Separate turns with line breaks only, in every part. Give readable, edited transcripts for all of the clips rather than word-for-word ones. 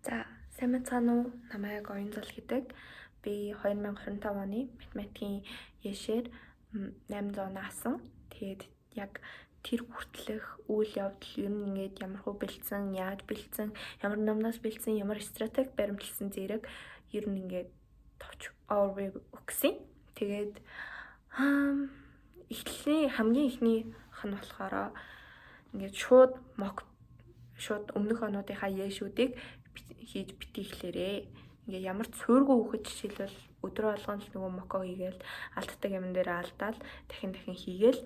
За, сайн мэцхан уу? Намайг Оюнзал гэдэг. Би 2025 оны математикийн яшээр 800 наасан. Тэгээд яг тэр хүртэлх үйл явдал ер нь ингээд ямар хөө бэлдсэн, яаж бэлдсэн, ямар номноос бэлдсэн, ямар стратеги баримтлсан зэрэг ер нь ингээд товч overview өгсөн. Тэгээд хамгийн ихнийх нь болохоор ингээд шууд өмнөх онуудынхаа яшүүдийг хийж битгий эхлээрээ. Ингээ ямар ч суургүй хөөхөж жишээлбэл өдрөө болгон л нөгөө моко хийгээл алддаг юм дээр алдаал дахин хийгээл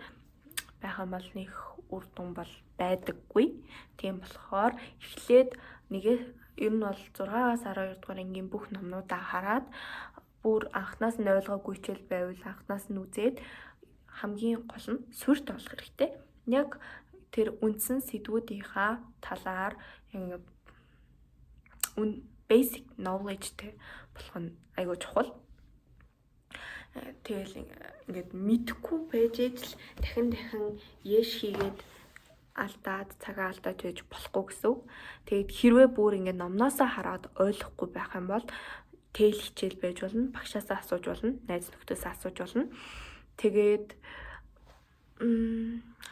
байх юм бол нэг үр дүн бол байдаггүй. Тийм болохоор эхлээд ер нь бол 6-аас 12 дугаар ангийн бүх номнуудаа хараад бүр анхнаас нь ойлгоогүй ч байвал анхнаас нь үзээд хамгийн гол нь сүрт олох хэрэгтэй. Яг тэр үндсэн сэдвүүдийнхаа талаар basic knowledge-тэй болох нь айгүй чухал. Тэгэл ингээд мэдхгүй байж л дахин яш хийгээд цагаа алдаад байж болохгүй гэсэн үг. Тэгээд хэрвээ бүр ингээд номноосоо хараад ойлгохгүй байх юм бол тэл хичээл байж болно, багшаасаа асууж болно, найз нөхдөсөө асууж болно. Тэгээд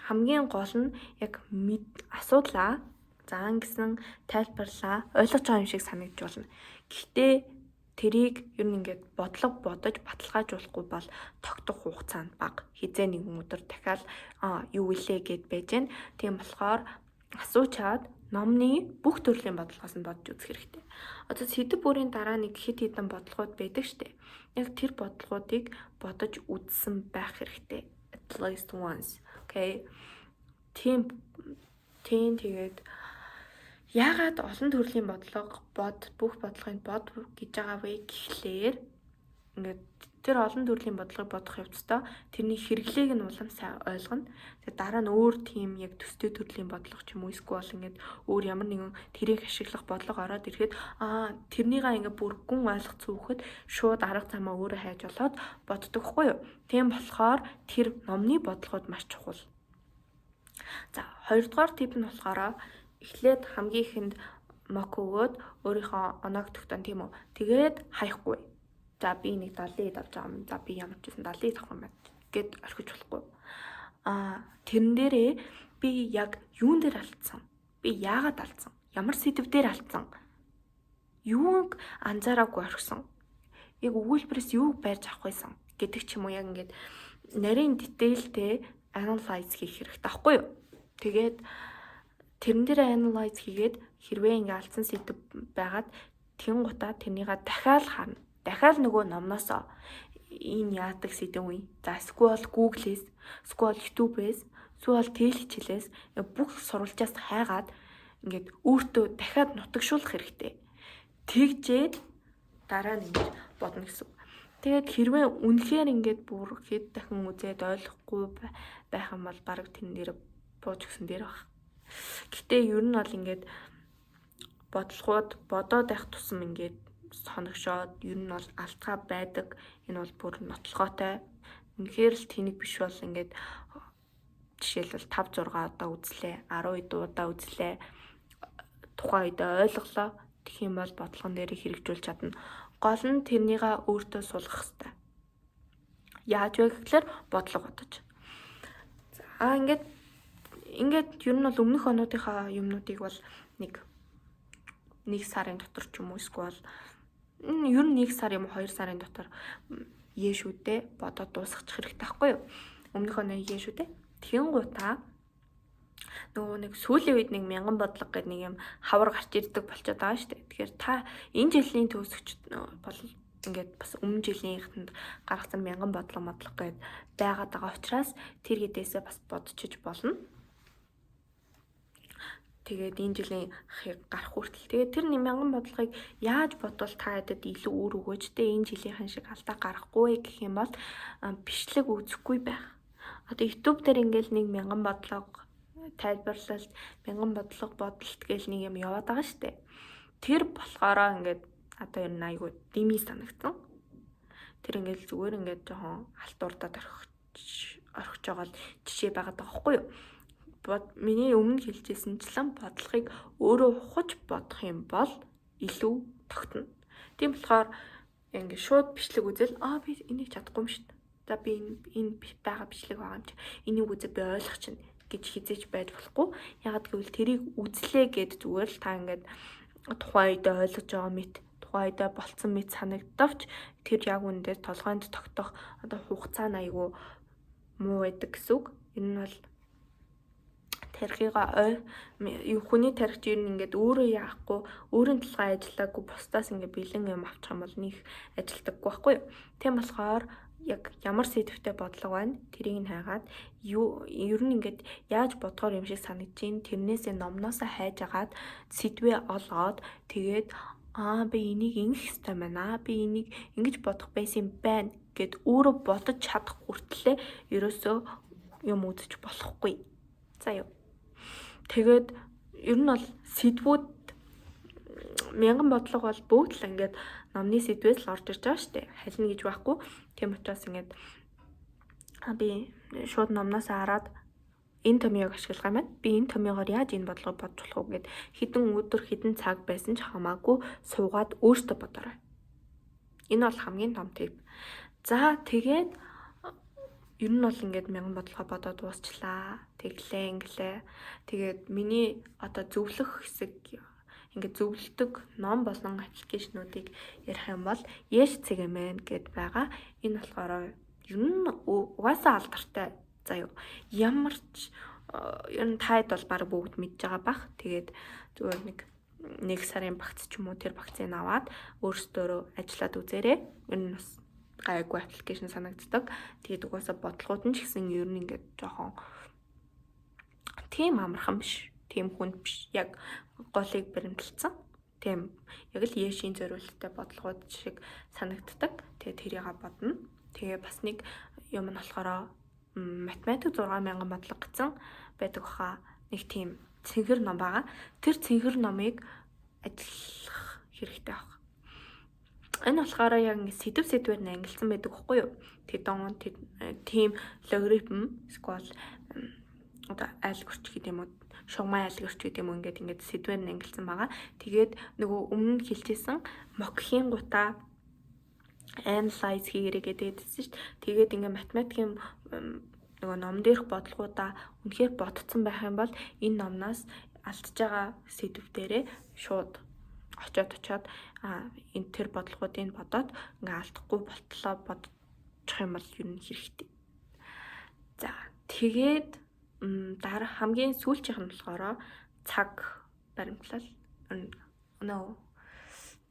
хамгийн гол нь яг асуудлаа заан гэсэн тайлбарлаа ойлгож байгаа юм шиг санагдж болно. Гэхдээ тэрийг ер нь ингээд бодлого бодож баталгаажуулахгүй бол тогтох хугацаа нь бага. Хизээ нэгэн өдөр дахиад юу илээ гэд байж гэн. Тийм болохоор асуучаад номны бүх төрлийн бодлогоос нь бодож үзэх хэрэгтэй. Одоо сэдв бүрийн дараа нэг хэд хэдэн бодлогууд байдаг штеп. Яг тэр бодлогуудыг бодож үзсэн байх хэрэгтэй. At least once. Okay. Тэгээд яагаад олон төрлийн бодлого бүх бодлогыг бод гэж байгаа вэ гэхлээр ингээд тэр олон төрлийн бодлогыг бодох явцдаа тэрний хэрэглээг нь улам сайн ойлгоно. Тэгээд дараа нь өөр тийм яг төстэй төрлийн бодлого ч юм уу эсвэл ингээд өөр ямар нэгэн тэрийг ашиглах бодлого ороод ирэхэд тэрнийгаа ингээд бүр гүн ойлгоцсон хүүхэд шууд арга замаа өөрөө хайж болоод боддог хгүй юу. Тийм болохоор тэр номны бодлогод маш чухал. За, хоёрдугаар тип нь болохоор эхлээд хамгийн ихэнд мок өгөөд өөрийнхөө оноог тогтоон тийм үү. Тэгээд хаяхгүй. За би нэг 70 авч байгаа юм. За би ямар ч гэсэн 70 авах юм байна гэд орхиж болохгүй. Тэрэн дээрээ би яг юун дээр алдсан? Би яагаад алдсан? Ямар сэдв дээр алдсан? Юуг анзаараагүй орхисон? Яг өгүүлбэрээс юуг байрж авах байсан гэдэг ч юм уу яг ингээд нарийн дитейлтэй analyze хийх хэрэгтэй байхгүй юу? Тэгээд тэрэн дээр analyze хийгээд хэрвээ ингээ алдсан сэдв байгаад тэнгуутаа тэрнийга дахиад харна. Дахиад нөгөө номноосоо энэ яадаг сэдв үе. За эсвэл Google-ээс, эсвэл YouTube-ээс, эсвэл телевизээс бүх сурвалжаас хайгаад ингээд өөртөө дахиад нутагшуулах хэрэгтэй. Тэгжээд дараа нь ингэж бодно гэсэн. Тэгээд хэрвээ үнэхээр ингээд бүр хэд дахин үзээд ойлгохгүй байх юм бол баг тэн дээр бууж өгсөн дээр баг. Гэтэ ер нь бол ингээд бодлогууд бодоод байх тусам ингээд соногшоод ер нь бол алдгаа байдаг. Энэ бол бүр нотлохоотой. Үнэхээр л тэнэг биш бол ингээд жишээлбэл 5 6 удаа үзлээ, 10 удаа үзлээ. Тухайн үед ойлголоо. Тэгэх юм бол бодлогон дээр хэрэгжүүлж чадна. Гол нь тэрнийга өөртөө сулгах хэрэгтэй. Яаж вэ гэхээр бодлого бодож. За ингээд ер нь бол өмнөх онуудынхаа юмнуудыг бол нэг сарын дотор ч юм уу эсвэл ер нь 1 сар юм уу 2 сарын дотор яшүүдээ бодоод дуусгачих хэрэгтэй байхгүй юу? Өмнөх оны яшүүдээ. Тэнгуутаа нөгөө нэг сүүлийн үед нэг 1000 бодлого гэдэг нэг юм хавар гарч ирдэг болчиход байгаа шүү дээ. Тэгэхээр та энэ жилийн төгсөгч бол ингээд бас өмнө жилийнхэнд гаргасан 1000 бодлого гэдэг байгаад байгаа учраас тэр хэдээсээ бас бодчих болно. Тэгээд энэ жилийн гарах хүртэл тэгээд тэр 1000 бодлогыг яаж бодвол та хэдэд илүү үр өгөөжтэй энэ жилийнхэн шиг алдаа гарахгүй гэх юм бол бичлэг үзэхгүй байх. Одоо YouTube дээр ингээл 1000 бодлого тайлбарлалт 1000 бодлого бодолт гэл нэг юм яваад байгаа шүү дээ. Тэр болохоор ингээд одоо ер нь айгүй дими санагдсан. Тэр ингээл зүгээр ингээд жоохон халтуурдаад орхиж байгаа жишээ байгаад байгаа байхгүй юу? Миний өмнө хэлжсэнчлэн бодлогыг өөрөө ухаж бодох юм бол илүү тогтно. Тийм болохоор ингээд шууд бичлэг үзэл би энийг чадахгүй юм шүү дээ. За би энэ байгаа бичлэг байгаа юм чи. Энийг үзээ би ойлгох чинь гэж хизээч байж болохгүй. Ягаад гэвэл тэрийг үзлээ гэд зүгээр л та ингээд тухайн үед ойлгож байгаа мэт тухайн үед болцсон мэт санагдавч тэр яг үүндээ толгойд тогтох одоо хугацаа нь айгүй муу байдаг гэсэн үг. Энэ нь бол тарихыгаа хүний тарихч ер нь ингээд өөрөө яахгүй өөрийн талгаа ажиллаагүй бусдаас ингээд бэлэн юм авчих юм бол нэг ажилдаггүй байхгүй юу. Тийм болохоор яг ямар сэдвтэй бодлого байна тэрийг нь хайгаад ер нь ингээд яаж бодгоор юм шиг санагдаж байна тэрнээсээ номноосоо хайж агаад сэдвээ олгоод тэгээд би энийг ингэх ёстой байна би энийг ингэж бодох байсан юм байна гэд өөрөө бодож чадах хүртлээр ерөөсөө юм үзэж болохгүй. За юу. Тэгээд ер нь бол сэдвүүд мянган бодлого бол бүгд л ингээд номны сэдвээс л орж ирж байгаа шүү дээ. Халина гэж байхгүй. Тийм учраас ингээд би шууд номноос хараад энэ томьёог ашиглах юм байна. Би энэ томьёогоор яаж энэ бодлогыг бодж болох вэ гэд хэдэн өдөр хэдэн цаг байсан ч хамаагүй суугаад өөртөө бодорой. Энэ бол хамгийн том тип. За тэгээд ер нь бол ингээд мянган бодлогоо бодоод дуусчлаа. Инглээ. Тэгээд миний одоо зөвлөх хэсэг ингээд зөвлөдөг ном болон аппликейшнуудыг ярих юм бол Yes Cgman гэд байгаа. Энэ болохоор ер нь угаасаа алдартай. За юу. Ямар ч ер нь таад бол баг бүгд мэдж байгаа бах. Тэгээд зүгээр нэг сарын багц ч юм уу тэр багцыг аваад өөрсдөө ажиллаад үзээрэй. Ер нь бас гайгүй аппликейшн санагддаг. Тэгээд угаасаа бодлогууд нь ч гэсэн ер нь ингээд жоохон тийм амархан биш. Тийм хүнд биш. Яг голыг баримталцсан. Тийм яг л Yes-ийн зориулттай бодлогууд шиг санагддаг. Тэгээд тэрийг бодно. Тэгээ бас нэг юм нь болохоор математик 6000 бодлого гэсэн байдаг баха. Нэг тийм цэнхэр ном байгаа. Тэр цэнхэр номыг ажиллах хэрэгтэй байна. Энэ болохоор яг сэдвээр нь ангилсан байдаг байхгүй юу? Тийм логарифм эсвэл одоо айлгөрч гэдэг юм уу? Шугамын айлгөрч гэдэг юм уу? Ингээд сэдвээр нь ангилсан байгаа. Тэгээд нөгөө өмнө нь хэлжсэн мокхийн гутаа analyze хийгэрэй гэдээдсэн шүү дээ. Тэгээд ингээд математикийн нөгөө ном дээрх бодлогуудаа үнэхээр бодцсон байх юм бол энэ номноос алдж байгаа сэдв дээрээ шууд очоод энэ тэр бодлогуудыг бодоод ингээ алдахгүй болтлоо бодчих юм бол юу хэрэгтэй. За тэгээд дараа хамгийн сүүлчийнх нь болохоор цаг баримтлал.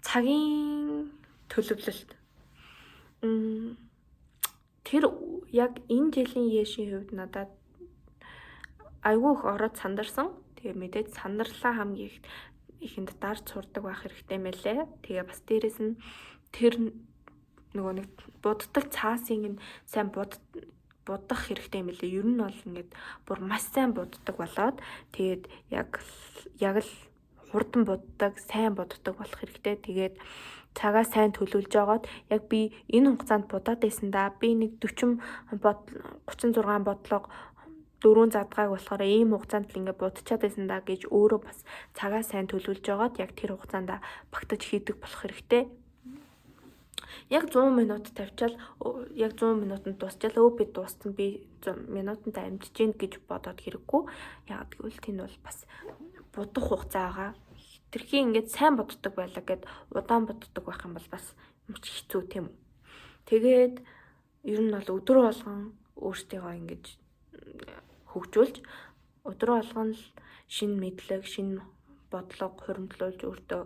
Цагийн төлөвлөлт. Тэр яг энэ жилийн Yes-ийн хувьд надад айгүй их ороод сандарсан. Тэгээ мэдээж сандарлаа хамгийн ихэнд дарж сурдаг байх хэрэгтэй мэлээ. Тэгээ бас дээрэс нь тэр нөгөө нэг буддаг цаасыг нь сайн будах хэрэгтэй мэлээ. Ер нь бол ингээд бүр маш сайн буддаг болоод тэгээд яг л хурдан буддаг, сайн буддаг болох хэрэгтэй. Тэгээд цагаа сайн төлөвлөж жагаад яг би энэ хугацаанд будаад байсан да. Би нэг 36 бодлого 4 задгааг болохоор ийм хугацаанд л ингээд будчихад байсан да гэж өөрөө бас цагаа сайн төлөвлөж жагаад яг тэр хугацаанд багтаж хийдэг болох хэрэгтэй. Яг 100 минут тавьчаал яг 100 минутанд дуусчаал би дууссан би 100 минутанд амжиж гин гэж бодоод хэрэггүй. Яг гэвэл тэнд бол бас будах хугацаагаа тэрхий ингээд сайн боддог байлаа гэд удаан боддог байх юм бол бас мөч хэцүү тийм үү. Тэгээд ер нь бол өдөр болгон өөртөө ингэж хөгжүүлж өдөр болгон л шинэ мэдлэг, шинэ бодлого хуримтлуулж өөртөө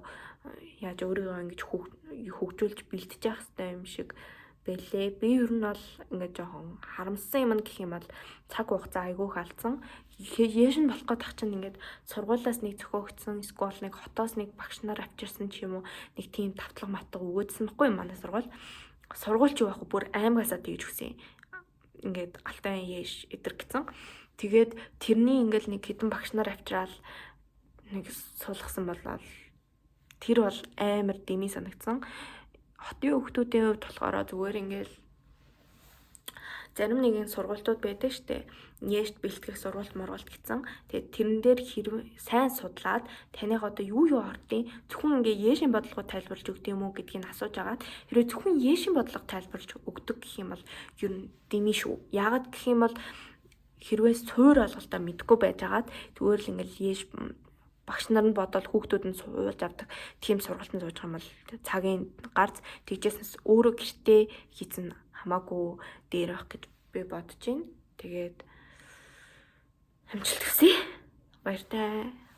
яаж өөрийгөө ингэж хөгжүүлж бэлтэж явах хэрэгтэй юм шиг байлээ. Би ер нь бол ингээд жоохон харамссан юм гэх юм бол цаг хугацаа айгүйх алдсан. Яаш нь болох гээд тах чинь ингээд сургуулиас нэг зөхиөгдсөн, эсвэл нэг хотоос нэг багш нар авчирсан ч юм уу нэг тийм тавтлага матга өгөөдсөн байхгүй юм манай сургууль. Сургууль ч байх бүр аймагасаа тэгж өгсөн. Ингээд алтай яаш эдэр гэсэн. Тэгээд тэрний ингээд нэг хэдэн багш нар авчраал нэг суулгасан болол тэр бол амар дэмий санагдсан. Хотын хүүхдүүдийн хувьд болохоор зүгээр ингээл зарим нэгэн сургалтууд байдаг штэ. Нээшт бэлтгэх сургалт мургалт гэсэн. Тэгээд тэрэн дээр сайн судлаад таних одоо юу ордیں۔ Зөвхөн ингээ яэшийн бодлогоо тайлбарлаж өгдөг юм уу гэдгийг асууж агаад хэрвээ зөвхөн яэшийн бодлого тайлбарлаж өгдөг гэх юм бол ер нь дэмий шүү. Яагаад гэх юм бол хэрвээ суур алгалтаа мэдгүй байжгаад зүгээр л ингээл яэш багш нар нь бодоод хүүхдүүд нь суулж авдаг тийм сургалтанд сууж байгаа юм бол цагийн гарц тэгжээсээс өөрөө гэртээ хийцэн хамаагүй дээр байх гэж би бодож байна. Тэгээд амжилт хүсье. Баяртай.